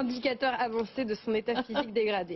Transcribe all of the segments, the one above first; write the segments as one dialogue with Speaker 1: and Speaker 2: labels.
Speaker 1: indicateur avancé de son état physique dégradé.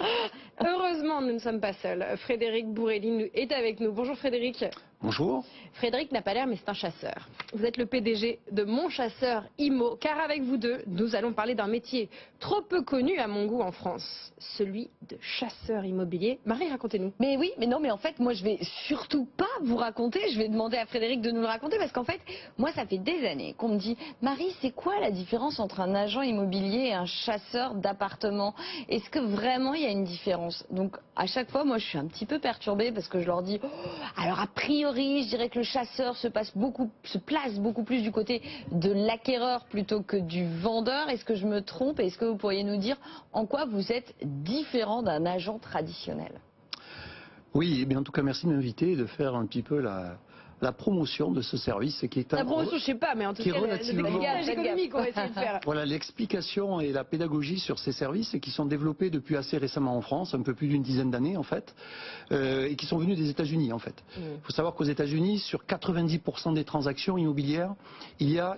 Speaker 1: Heureusement, nous ne sommes pas seuls. Frédéric Bourrelli est avec nous. Bonjour Frédéric.
Speaker 2: Bonjour.
Speaker 1: Frédéric n'a pas l'air, mais c'est un chasseur. Vous êtes le PDG de Mon Chasseur Immo, car avec vous deux, nous allons parler d'un métier trop peu connu à mon goût en France, celui de chasseur immobilier. Marie, racontez-nous.
Speaker 3: Mais oui, mais non, mais en fait, moi, je vais surtout pas vous raconter. Je vais demander à Frédéric de nous le raconter parce qu'en fait, moi, ça fait des années qu'on me dit, Marie, c'est quoi la différence entre un agent immobilier et un chasseur d'appartements? Est-ce que vraiment il y a une différence? Donc, à chaque fois, moi, je suis un petit peu perturbée parce que je leur dis, oh, alors a priori, je dirais que le chasseur se place beaucoup plus du côté de l'acquéreur plutôt que du vendeur. Est-ce que je me trompe? Est-ce que vous pourriez nous dire en quoi vous êtes différent d'un agent traditionnel?
Speaker 2: Oui, mais en tout cas, merci de m'inviter et de faire un petit peu la promotion de ce service qui est
Speaker 1: La promotion, je sais pas, mais en tout cas, le dégagage économique, on va essayer de faire.
Speaker 2: Voilà, l'explication et la pédagogie sur ces services qui sont développés depuis assez récemment en France, un peu plus d'une dizaine d'années en fait, et qui sont venus des États-Unis en fait. Il faut savoir qu'aux États-Unis, sur 90% des transactions immobilières, il y a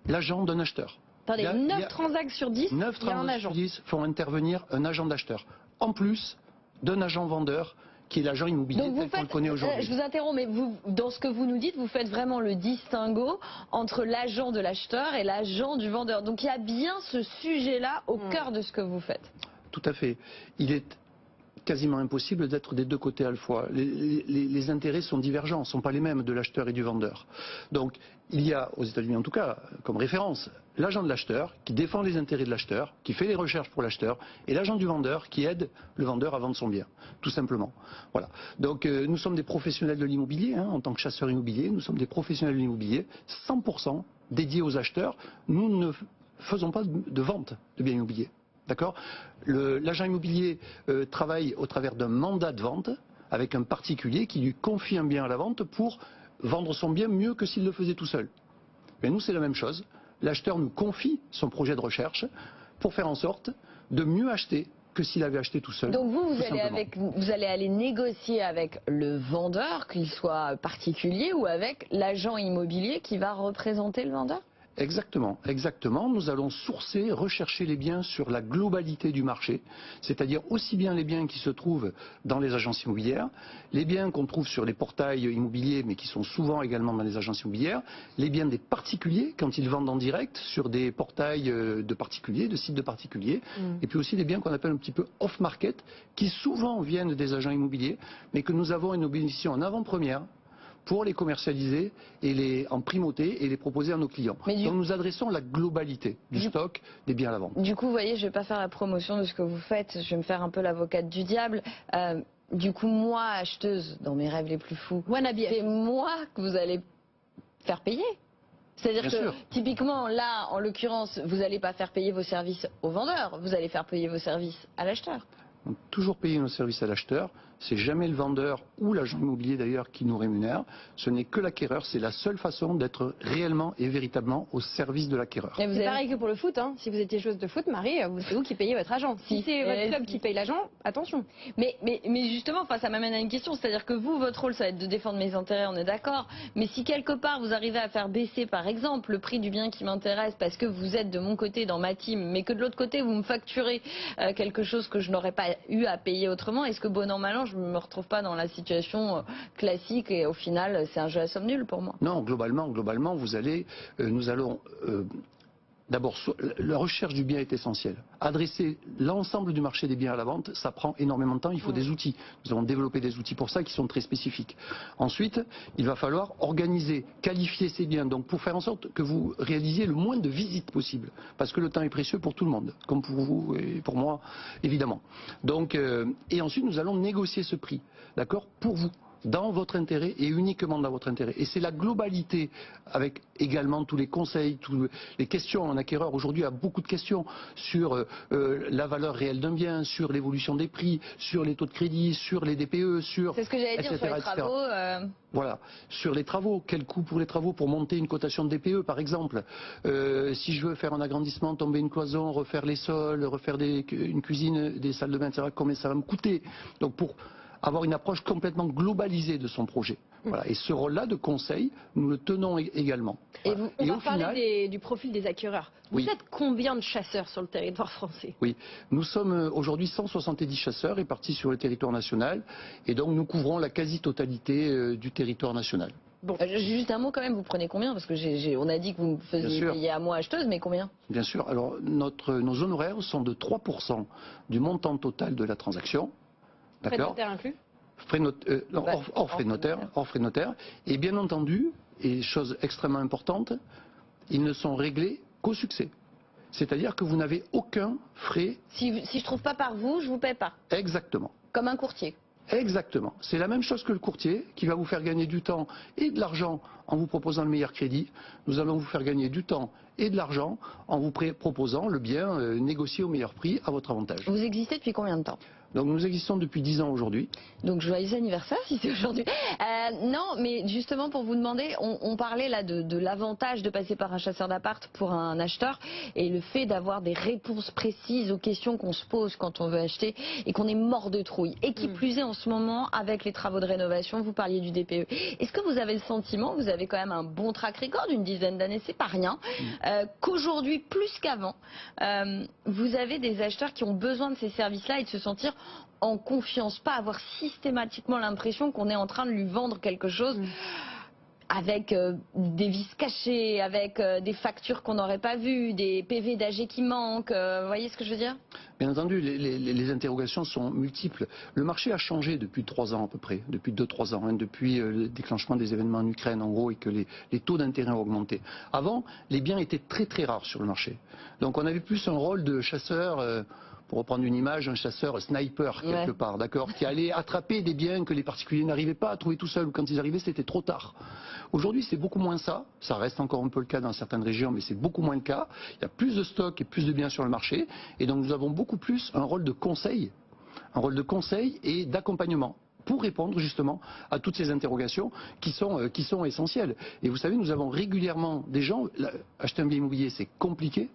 Speaker 2: l'agent d'un acheteur.
Speaker 1: Attendez, 9 transactions sur 10,
Speaker 2: 9
Speaker 1: il y a un agent.
Speaker 2: sur 10 font intervenir un agent d'acheteur, en plus d'un agent vendeur, qui est l'agent immobilier tel qu'on le connaît aujourd'hui.
Speaker 3: Je vous interromps, mais vous, dans ce que vous nous dites, vous faites vraiment le distinguo entre l'agent de l'acheteur et l'agent du vendeur. Donc il y a bien ce sujet-là au cœur de ce que vous faites.
Speaker 2: Tout à fait. Il est quasiment impossible d'être des deux côtés à la fois. Les intérêts sont divergents, ne sont pas les mêmes de l'acheteur et du vendeur. Donc il y a, aux États-Unis en tout cas, comme référence, l'agent de l'acheteur qui défend les intérêts de l'acheteur, qui fait les recherches pour l'acheteur, et l'agent du vendeur qui aide le vendeur à vendre son bien, tout simplement. Voilà. Donc nous sommes des professionnels de l'immobilier, en tant que chasseurs immobiliers, nous sommes des professionnels de l'immobilier, 100% dédiés aux acheteurs. Nous ne faisons pas de vente de biens immobiliers. D'accord? L'agent immobilier travaille au travers d'un mandat de vente avec un particulier qui lui confie un bien à la vente pour vendre son bien mieux que s'il le faisait tout seul. Mais nous, c'est la même chose. L'acheteur nous confie son projet de recherche pour faire en sorte de mieux acheter que s'il avait acheté tout seul.
Speaker 3: Donc vous allez aller négocier avec le vendeur, qu'il soit particulier, ou avec l'agent immobilier qui va représenter le vendeur?
Speaker 2: Exactement, exactement. Nous allons sourcer, rechercher les biens sur la globalité du marché, c'est-à-dire aussi bien les biens qui se trouvent dans les agences immobilières, les biens qu'on trouve sur les portails immobiliers, mais qui sont souvent également dans les agences immobilières, les biens des particuliers quand ils vendent en direct sur des portails de particuliers, de sites de particuliers, et puis aussi les biens qu'on appelle un petit peu off-market, qui souvent viennent des agents immobiliers, mais que nous avons une obligation en avant-première pour les commercialiser et en primauté et les proposer à nos clients. Donc nous adressons la globalité du stock des biens à la vente.
Speaker 3: Du coup, vous voyez, je ne vais pas faire la promotion de ce que vous faites, je vais me faire un peu l'avocate du diable. Du coup, moi, acheteuse, dans mes rêves les plus fous, c'est moi que vous allez faire payer. C'est-à-dire que typiquement, là, en l'occurrence, vous n'allez pas faire payer vos services au vendeur, vous allez faire payer vos services à l'acheteur.
Speaker 2: Donc, toujours payer nos services à l'acheteur, c'est jamais le vendeur ou l'agent immobilier d'ailleurs qui nous rémunère, ce n'est que l'acquéreur, c'est la seule façon d'être réellement et véritablement au service de l'acquéreur.
Speaker 1: C'est pareil que pour le foot, si vous étiez joueuse de foot, Marie, c'est vous qui payez votre agent. Si c'est votre club qui paye l'agent, attention.
Speaker 3: Mais justement, ça m'amène à une question, c'est-à-dire que vous, votre rôle, ça va être de défendre mes intérêts, on est d'accord, mais si quelque part vous arrivez à faire baisser par exemple le prix du bien qui m'intéresse parce que vous êtes de mon côté dans ma team, mais que de l'autre côté vous me facturez quelque chose que je n'aurais pas eu à payer autrement, est-ce que bon an mal an je ne me retrouve pas dans la situation classique et au final c'est un jeu à somme nulle pour moi?
Speaker 2: Non, globalement vous allez, nous allons d'abord, la recherche du bien est essentielle. Adresser l'ensemble du marché des biens à la vente, ça prend énormément de temps, il faut des outils. Nous avons développé des outils pour ça qui sont très spécifiques. Ensuite, il va falloir organiser, qualifier ces biens, donc pour faire en sorte que vous réalisiez le moins de visites possible. Parce que le temps est précieux pour tout le monde, comme pour vous et pour moi, évidemment. Donc, et ensuite, nous allons négocier ce prix, d'accord, pour vous, dans votre intérêt et uniquement dans votre intérêt. Et c'est la globalité, avec également tous les conseils, toutes les questions. Un acquéreur aujourd'hui a beaucoup de questions sur la valeur réelle d'un bien, sur l'évolution des prix, sur les taux de crédit, sur les DPE, sur...
Speaker 3: C'est ce que j'allais dire sur les travaux.
Speaker 2: Voilà, sur les travaux, quel coût pour les travaux pour monter une cotation de DPE par exemple. Si je veux faire un agrandissement, tomber une cloison, refaire les sols, refaire une cuisine, des salles de bain, etc., combien ça va me coûter. Donc pour avoir une approche complètement globalisée de son projet. Voilà. Et ce rôle-là de conseil, nous le tenons également.
Speaker 1: Et
Speaker 2: Voilà.
Speaker 1: on
Speaker 2: Et
Speaker 1: va
Speaker 2: au
Speaker 1: parler
Speaker 2: final,
Speaker 1: du profil des acquéreurs. Vous
Speaker 2: Oui.
Speaker 1: êtes combien de chasseurs sur le territoire français?
Speaker 2: Oui, nous sommes aujourd'hui 170 chasseurs répartis sur le territoire national et donc nous couvrons la quasi-totalité du territoire national.
Speaker 1: Bon.
Speaker 3: Juste un mot quand même, vous prenez combien? Parce que on a dit que vous me faisiez
Speaker 2: sûr.
Speaker 3: payer à moi acheteuse, mais combien?
Speaker 2: Bien sûr, alors nos honoraires sont de 3% du montant total de la transaction.
Speaker 1: Frais de notaire inclus?
Speaker 2: Hors frais de notaire. Et bien entendu, et chose extrêmement importante, ils ne sont réglés qu'au succès. C'est-à-dire que vous n'avez aucun frais.
Speaker 3: Si je trouve pas par vous, je vous paie pas.
Speaker 2: Exactement.
Speaker 3: Comme un courtier.
Speaker 2: Exactement. C'est la même chose que le courtier qui va vous faire gagner du temps et de l'argent en vous proposant le meilleur crédit. Nous allons vous faire gagner du temps et de l'argent en vous proposant le bien négocié au meilleur prix à votre avantage.
Speaker 3: Vous existez depuis combien de temps?
Speaker 2: Donc nous existons depuis 10 ans aujourd'hui.
Speaker 3: Donc joyeux anniversaire si c'est aujourd'hui. Non, mais justement pour vous demander, on parlait là de l'avantage de passer par un chasseur d'appart pour un acheteur et le fait d'avoir des réponses précises aux questions qu'on se pose quand on veut acheter et qu'on est mort de trouille. Et qui plus est en ce moment avec les travaux de rénovation, vous parliez du DPE. Est-ce que vous avez le sentiment, vous avez quand même un bon track record d'une dizaine d'années, c'est pas rien, qu'aujourd'hui plus qu'avant, vous avez des acheteurs qui ont besoin de ces services-là et de se sentir en confiance, pas avoir systématiquement l'impression qu'on est en train de lui vendre quelque chose avec des vices cachés, avec des factures qu'on n'aurait pas vues, des PV d'AG qui manquent, vous voyez ce que je veux dire?
Speaker 2: Bien entendu, les interrogations sont multiples. Le marché a changé depuis 3 ans à peu près, depuis 2-3 ans, depuis le déclenchement des événements en Ukraine en gros et que les taux d'intérêt ont augmenté. Avant, les biens étaient très très rares sur le marché. Donc on avait plus un rôle de chasseur... pour reprendre une image, un chasseur sniper quelque part, d'accord, qui allait attraper des biens que les particuliers n'arrivaient pas à trouver tout seuls, ou quand ils arrivaient c'était trop tard. Aujourd'hui c'est beaucoup moins ça reste encore un peu le cas dans certaines régions, mais c'est beaucoup moins le cas. Il y a plus de stocks et plus de biens sur le marché, et donc nous avons beaucoup plus un rôle de conseil et d'accompagnement pour répondre justement à toutes ces interrogations qui sont essentielles. Et vous savez, nous avons régulièrement des gens, acheter un bien immobilier c'est compliqué,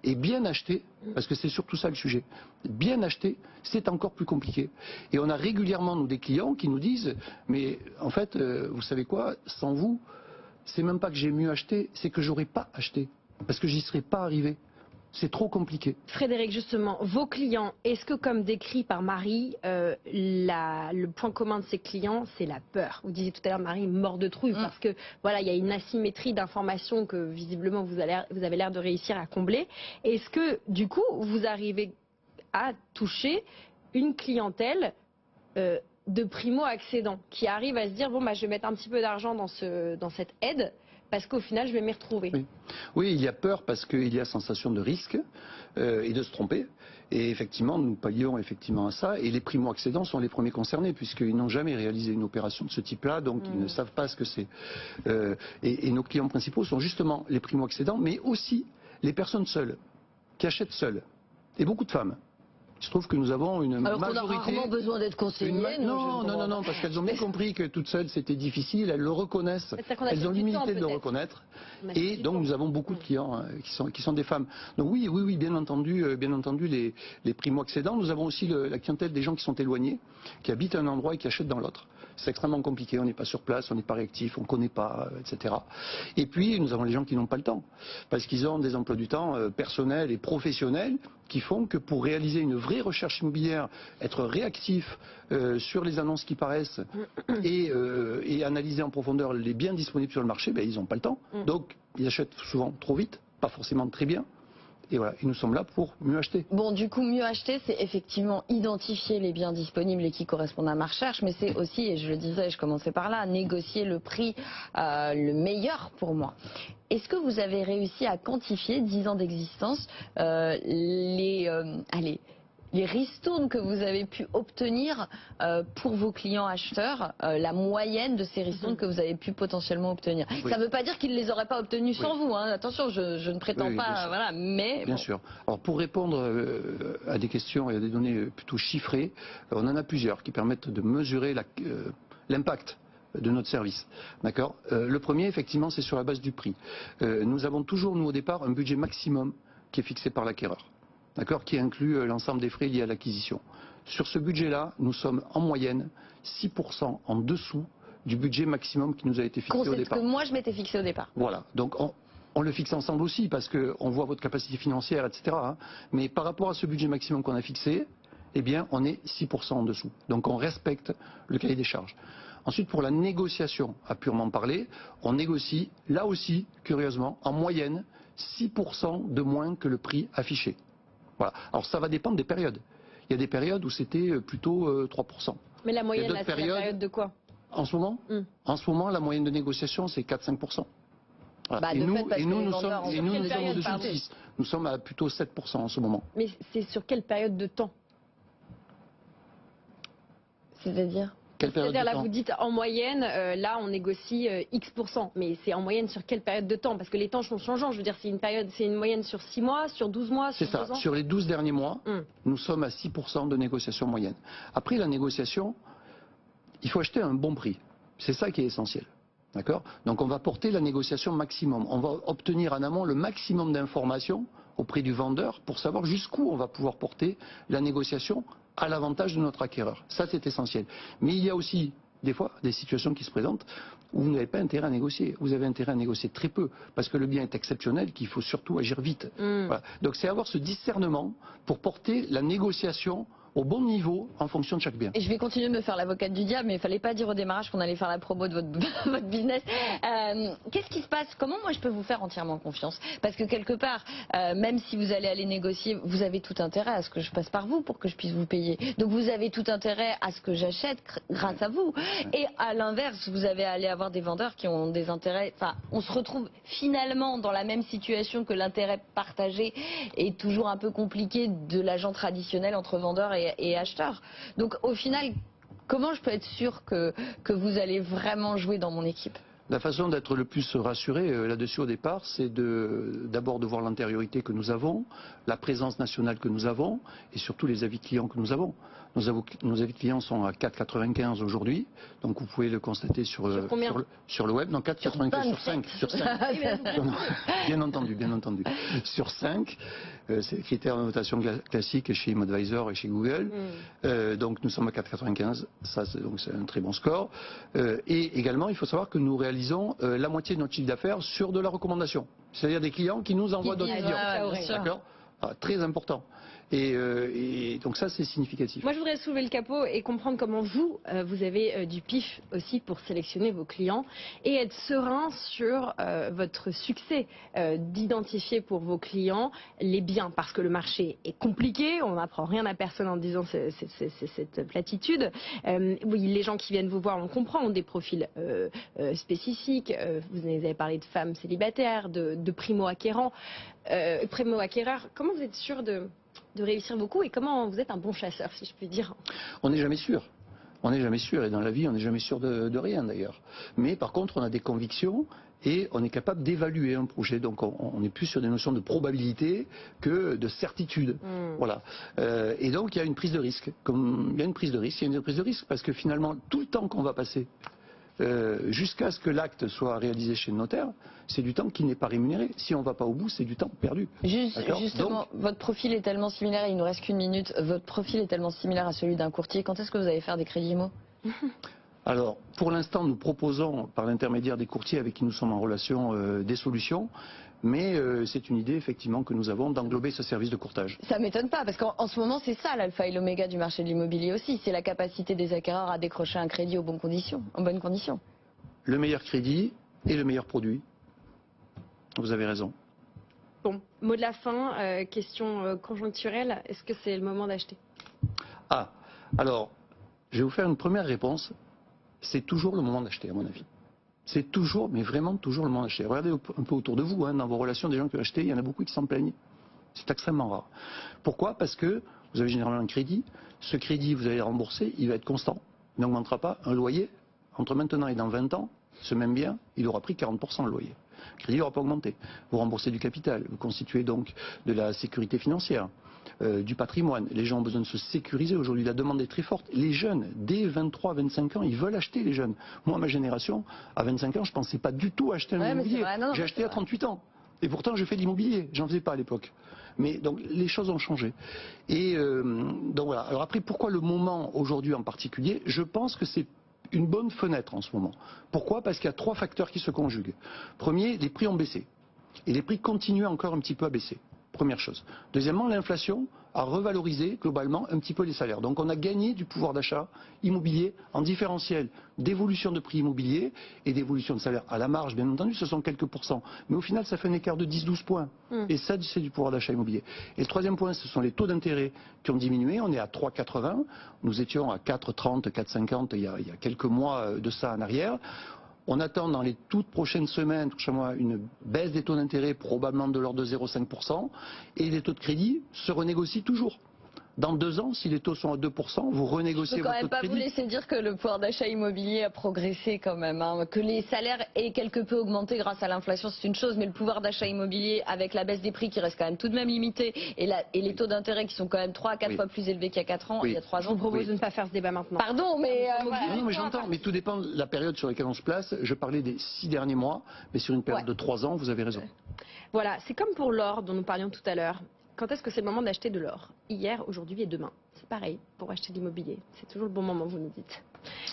Speaker 2: et bien acheter, parce que c'est surtout ça le sujet, bien acheter, c'est encore plus compliqué. Et on a régulièrement, nous, des clients qui nous disent, mais en fait, vous savez quoi, sans vous, c'est même pas que j'ai mieux acheté, c'est que j'aurais pas acheté, parce que j'y serais pas arrivé. C'est trop compliqué.
Speaker 1: Frédéric, justement, vos clients, est-ce que comme décrit par Marie, le point commun de ces clients, c'est la peur? Vous disiez tout à l'heure, Marie, mort de trouille, parce que voilà, il y a une asymétrie d'informations que visiblement vous avez l'air de réussir à combler. Est-ce que du coup, vous arrivez à toucher une clientèle de primo-accédants qui arrive à se dire, bon, bah, je vais mettre un petit peu d'argent dans cette aide, parce qu'au final, je vais m'y retrouver.
Speaker 2: Oui, il y a peur parce qu'il y a sensation de risque et de se tromper. Et effectivement, nous pallions effectivement à ça. Et les primo-accédants sont les premiers concernés puisqu'ils n'ont jamais réalisé une opération de ce type-là, donc ils ne savent pas ce que c'est. Et nos clients principaux sont justement les primo-accédants, mais aussi les personnes seules, qui achètent seules. Et beaucoup de femmes. Il se trouve que nous avons une
Speaker 3: majorité... Alors qu'on a rarement besoin d'être conseillé.
Speaker 2: Non, parce qu'elles ont bien compris que toutes seules c'était difficile, elles le reconnaissent, elles ont l'humilité de le reconnaître, et donc nous avons beaucoup de clients qui sont des femmes. Donc oui, bien entendu les primo-accédants. Nous avons aussi la clientèle des gens qui sont éloignés, qui habitent à un endroit et qui achètent dans l'autre. C'est extrêmement compliqué, on n'est pas sur place, on n'est pas réactif, on ne connaît pas, etc. Et puis nous avons les gens qui n'ont pas le temps, parce qu'ils ont des emplois du temps personnels et professionnels qui font que pour réaliser une vraie recherche immobilière, être réactif sur les annonces qui paraissent et analyser en profondeur les biens disponibles sur le marché, ben, ils n'ont pas le temps. Donc ils achètent souvent trop vite, pas forcément très bien. Et voilà, et nous sommes là pour mieux acheter.
Speaker 3: Bon, du coup, mieux acheter, c'est effectivement identifier les biens disponibles et qui correspondent à ma recherche, mais c'est aussi, et je le disais, je commençais par là, négocier le prix le meilleur pour moi. Est-ce que vous avez réussi à quantifier, 10 ans d'existence, les ristournes que vous avez pu obtenir pour vos clients acheteurs, la moyenne de ces ristournes que vous avez pu potentiellement obtenir? Ça ne veut pas dire qu'ils ne les auraient pas obtenues sans vous, hein. Attention, je ne prétends pas, voilà, mais...
Speaker 2: Bien sûr. Alors pour répondre à des questions et à des données plutôt chiffrées, on en a plusieurs qui permettent de mesurer l'impact de notre service. D'accord. Le premier, effectivement, c'est sur la base du prix. Nous avons toujours, nous, au départ, un budget maximum qui est fixé par l'acquéreur. D'accord, qui inclut l'ensemble des frais liés à l'acquisition. Sur ce budget-là, nous sommes en moyenne 6% en dessous du budget maximum qui nous a été fixé au
Speaker 3: C'est ce
Speaker 2: départ.
Speaker 3: que moi je m'étais fixé au départ.
Speaker 2: Voilà, donc on le fixe ensemble aussi parce qu'on voit votre capacité financière, etc. hein. Mais par rapport à ce budget maximum qu'on a fixé, eh bien on est 6% en dessous. Donc on respecte le cahier des charges. Ensuite, pour la négociation, à purement parler, on négocie, là aussi, curieusement, en moyenne, 6% de moins que le prix affiché. Voilà. Alors ça va dépendre des périodes. Il y a des périodes où c'était plutôt 3%.
Speaker 1: Mais la moyenne,
Speaker 2: d'autres
Speaker 1: là, c'est la
Speaker 2: périodes-
Speaker 1: période de quoi?
Speaker 2: En ce moment,
Speaker 1: Mm.
Speaker 2: la moyenne de négociation, c'est 4-5%. Voilà.
Speaker 3: Bah, de
Speaker 2: et nous,
Speaker 3: fait, parce
Speaker 2: et
Speaker 3: que
Speaker 2: nous,
Speaker 3: les
Speaker 2: nous
Speaker 3: vendeurs
Speaker 2: sommes,
Speaker 3: ont
Speaker 2: et
Speaker 3: sur
Speaker 2: nous,
Speaker 3: quelle
Speaker 2: nous sommes
Speaker 1: période,
Speaker 2: au-dessus de
Speaker 1: pardon
Speaker 2: 6. Nous sommes à plutôt 7% en ce moment.
Speaker 1: Mais c'est sur quelle période de temps?
Speaker 3: C'est-à-dire
Speaker 2: Quelle période
Speaker 1: C'est-à-dire
Speaker 2: de
Speaker 1: là,
Speaker 2: temps
Speaker 1: vous dites en moyenne, là on négocie X%, mais c'est en moyenne sur quelle période de temps? Parce que les temps sont changeants. Je veux dire, c'est une moyenne sur 6 mois, sur 12 mois,
Speaker 2: C'est
Speaker 1: sur
Speaker 2: ça.
Speaker 1: 2 ans?
Speaker 2: Sur les 12 derniers mois,
Speaker 1: Mm.
Speaker 2: nous sommes à 6% de négociation moyenne. Après, la négociation, il faut acheter à un bon prix. C'est ça qui est essentiel. D'accord? Donc on va porter la négociation maximum. On va obtenir en amont le maximum d'informations auprès du vendeur pour savoir jusqu'où on va pouvoir porter la négociation à l'avantage de notre acquéreur. Ça, c'est essentiel. Mais il y a aussi, des fois, des situations qui se présentent où vous n'avez pas intérêt à négocier. Vous avez intérêt à négocier très peu, parce que le bien est exceptionnel, qu'il faut surtout agir vite. Voilà. Donc c'est avoir ce discernement pour porter la négociation au bon niveau en fonction de chaque bien.
Speaker 3: Et je vais continuer de me faire l'avocate du diable, mais il fallait pas dire au démarrage qu'on allait faire la promo de votre, votre business. Qu'est-ce qui se passe? Comment moi je peux vous faire entièrement confiance? Parce que quelque part, même si vous allez aller négocier, vous avez tout intérêt à ce que je passe par vous pour que je puisse vous payer. Donc vous avez tout intérêt à ce que j'achète grâce à vous. Et à l'inverse, vous avez à aller avoir des vendeurs qui ont des intérêts. Enfin, on se retrouve finalement dans la même situation que l'intérêt partagé est toujours un peu compliqué de l'agent traditionnel entre vendeurs et acheteurs. Donc au final, comment je peux être sûr que vous allez vraiment jouer dans mon équipe?
Speaker 2: La façon d'être le plus rassuré là-dessus au départ, c'est d'abord de voir l'antériorité que nous avons, la présence nationale que nous avons et surtout les avis clients que nous avons. Nos avis clients sont à 4,95 aujourd'hui, donc vous pouvez le constater sur le web. Donc 4,95 sur 5. Sur 5. Bien entendu, bien entendu. Sur 5, c'est les critères de notation classiques chez ImAdvisor et chez Google. Donc nous sommes à 4,95, ça c'est un très bon score. Et également, il faut savoir que nous réalisons la moitié de notre chiffre d'affaires sur de la recommandation. C'est-à-dire des clients qui nous envoient d'autres clients. D'accord ? Très important. Et donc ça, c'est significatif.
Speaker 1: Moi, je voudrais soulever le capot et comprendre comment vous avez du pif aussi pour sélectionner vos clients et être serein sur votre succès d'identifier pour vos clients les biens. Parce que le marché est compliqué, on n'apprend rien à personne en disant cette platitude. Oui, les gens qui viennent vous voir, on comprend, ont des profils spécifiques. Vous avez parlé de femmes célibataires, de primo-acquérants. Primo-acquéreurs, comment vous êtes sûr de réussir vos coups et comment vous êtes un bon chasseur, si je puis dire?
Speaker 2: On n'est jamais sûr. On n'est jamais sûr et dans la vie on n'est jamais sûr de rien d'ailleurs. Mais par contre on a des convictions et on est capable d'évaluer un projet. Donc on est plus sur des notions de probabilité que de certitude. Voilà. Et donc il y a une prise de risque. Il y a une prise de risque parce que finalement tout le temps qu'on va passer jusqu'à ce que l'acte soit réalisé chez le notaire, c'est du temps qui n'est pas rémunéré. Si on ne va pas au bout, c'est du temps perdu.
Speaker 3: Justement, votre profil est tellement similaire, il nous reste qu'une minute, votre profil est tellement similaire à celui d'un courtier. Quand est-ce que vous allez faire des crédits IMO?
Speaker 2: Alors, pour l'instant, nous proposons, par l'intermédiaire des courtiers avec qui nous sommes en relation, des solutions. Mais c'est une idée, effectivement, que nous avons d'englober ce service de courtage.
Speaker 3: Ça m'étonne pas, parce qu'en ce moment, c'est ça l'alpha et l'oméga du marché de l'immobilier aussi. C'est la capacité des acquéreurs à décrocher un crédit en bonnes conditions.
Speaker 2: Le meilleur crédit et le meilleur produit. Vous avez raison.
Speaker 1: Bon, mot de la fin, question conjoncturelle. Est-ce que c'est le moment d'acheter?
Speaker 2: Ah, alors, je vais vous faire une première réponse. C'est toujours le moment d'acheter, à mon avis. C'est toujours, mais vraiment toujours le moment d'acheter. Regardez un peu autour de vous, hein, dans vos relations, des gens qui ont acheté, il y en a beaucoup qui s'en plaignent. C'est extrêmement rare. Pourquoi? Parce que vous avez généralement un crédit. Ce crédit, vous allez le rembourser, il va être constant. Il n'augmentera pas. Un loyer, entre maintenant et dans 20 ans, ce même bien, il aura pris 40% le loyer. Le crédit n'aura pas augmenté. Vous remboursez du capital. Vous constituez donc de la sécurité financière. Du patrimoine. Les gens ont besoin de se sécuriser aujourd'hui. La demande est très forte. Les jeunes, dès 23, 25 ans, ils veulent acheter, les jeunes. Moi, ma génération, à 25 ans, je ne pensais pas du tout acheter un immobilier. J'ai acheté à 38 ans. Et pourtant, je fais de l'immobilier. J'en faisais pas à l'époque. Mais donc, les choses ont changé. Et donc voilà. Alors après, pourquoi le moment aujourd'hui en particulier? Je pense que c'est une bonne fenêtre en ce moment. Pourquoi? Parce qu'il y a 3 facteurs qui se conjuguent. Premier, les prix ont baissé. Et les prix continuent encore un petit peu à baisser. Première chose. Deuxièmement, l'inflation a revalorisé globalement un petit peu les salaires. Donc on a gagné du pouvoir d'achat immobilier en différentiel d'évolution de prix immobiliers et d'évolution de salaire. À la marge, bien entendu, ce sont quelques pourcents. Mais au final, ça fait un écart de 10-12 points. Et ça, c'est du pouvoir d'achat immobilier. Et le troisième point, ce sont les taux d'intérêt qui ont diminué. On est à 3,80. Nous étions à 4,30, 4,50 il y a quelques mois de ça en arrière. On attend dans les toutes prochaines semaines, une baisse des taux d'intérêt probablement de l'ordre de 0,5% et les taux de crédit se renégocient toujours. Dans 2 ans, si les taux sont à 2%, vous renégociez votre taux de crédit.
Speaker 3: Je ne peux quand même pas vous laisser dire que le pouvoir d'achat immobilier a progressé quand même. Que les salaires aient quelque peu augmenté grâce à l'inflation, c'est une chose, mais le pouvoir d'achat immobilier, avec la baisse des prix qui reste quand même tout de même limité, et les taux d'intérêt qui sont quand même 3 à 4 fois plus élevés qu'il y a 4 ans, il y a 3 ans.
Speaker 1: Je vous propose de ne pas faire ce débat maintenant.
Speaker 3: Pardon, mais...
Speaker 2: Non, mais j'entends, mais tout dépend de la période sur laquelle on se place. Je parlais des 6 derniers mois, mais sur une période de 3 ans, vous avez raison.
Speaker 1: Voilà, c'est comme pour l'or dont nous parlions tout à l'heure. Quand est-ce que c'est le moment d'acheter de l'or? Hier, aujourd'hui et demain. C'est pareil pour acheter de l'immobilier. C'est toujours le bon moment, vous nous dites.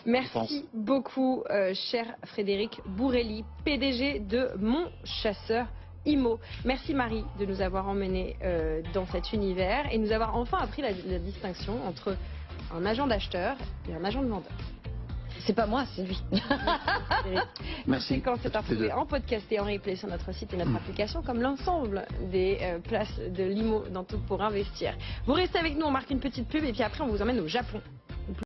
Speaker 1: Merci beaucoup, cher Frédéric Bourrelli, PDG de Mon Chasseur Immo. Merci Marie de nous avoir emmenés dans cet univers et nous avoir enfin appris la distinction entre un agent d'acheteur et un agent de vendeur.
Speaker 3: C'est pas moi, c'est lui.
Speaker 2: Merci.
Speaker 1: Quand c'est retrouvé en podcast et en replay sur notre site et notre application, comme l'ensemble des places de l'IMO dans tout pour investir. Vous restez avec nous, on marque une petite pub et puis après on vous emmène au Japon.